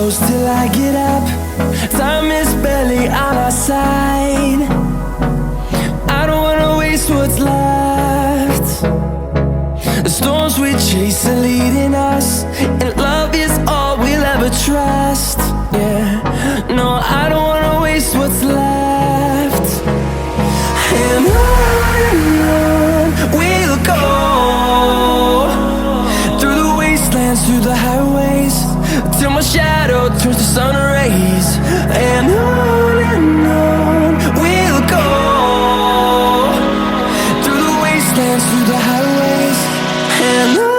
close till I get up. Time is barely on our side. I don't wanna waste what's left. The storms we chase are leading us, and love is all we'll ever trust. Yeah, no, I don't wanna waste what's left. And on we'll go, through the wastelands, through the highways, till my shadow turns to sun rays. And on we'll go, through the wastelands, through the highways, and on.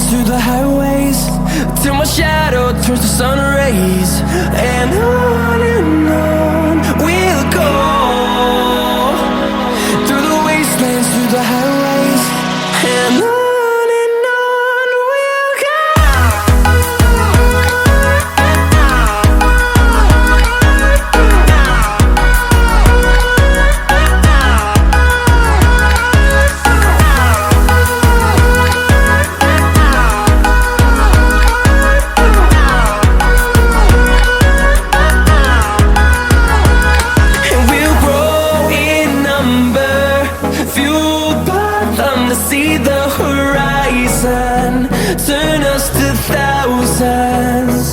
Through the highways, till my shadow turns to sun rays. And on we'll go, through the wastelands, through the highways, and on. See the horizon turn us to thousands,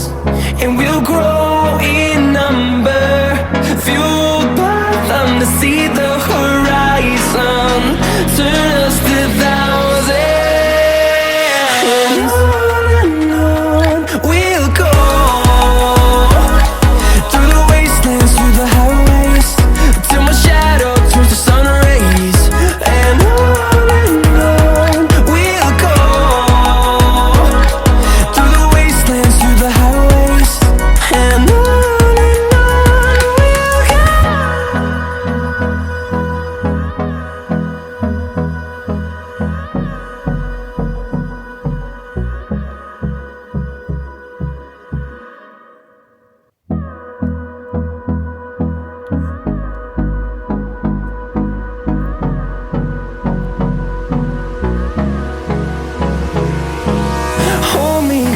and we'll grow in number, fueled by them. To see the horizon turn us to thousands, and on we'll go, through the wastelands, through the highways, till my shadow turns to sun rays. And on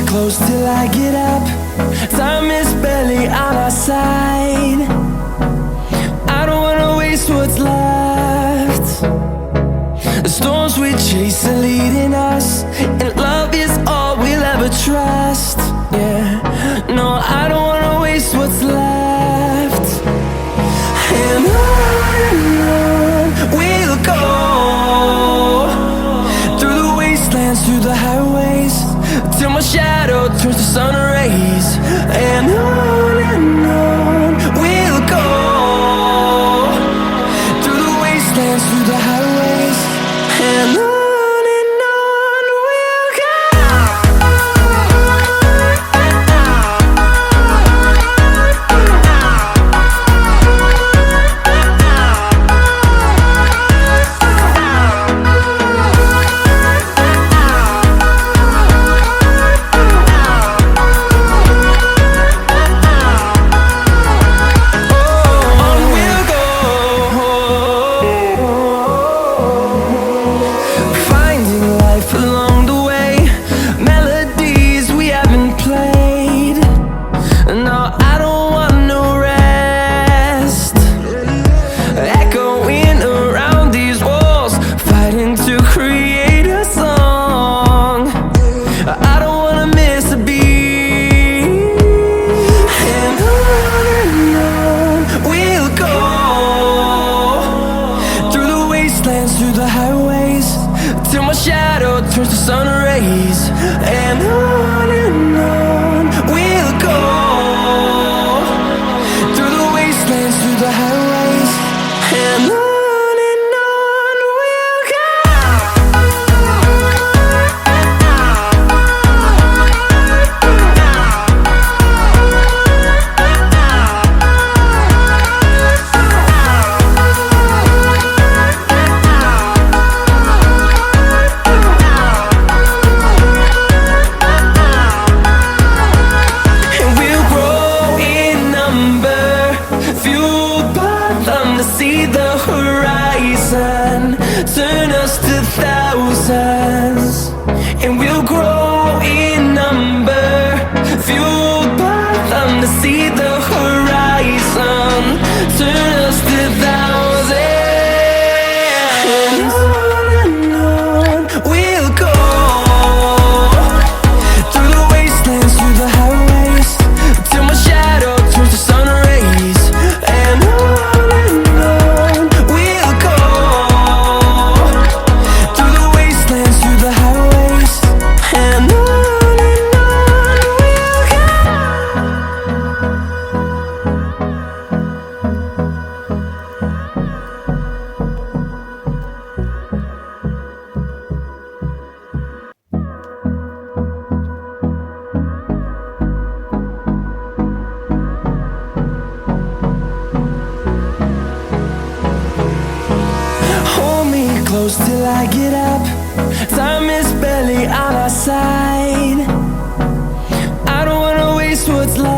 close till I get up. Time is barely on our side. I don't wanna waste what's left. The storms we chase are leading us, and love is all we'll ever trust. Yeah, no, I don't wanna waste what's left. And on we'll go, through the wastelands, through the highways, till my shadow turns to sun rays. And on we'll go, through the wastelands, through the highways, and on. on we'll go, through the wastelands, through the highways, and on we'll go. See the horizon, turn us to thousands, and we'll grow in number, fueled by them to see the horizon, turn us to thousands, and on we'll go, through the wastelands, through the highways, till my shadow turns to sun rays, and on close till I get up. Time is barely on our side. I don't wanna waste what's left.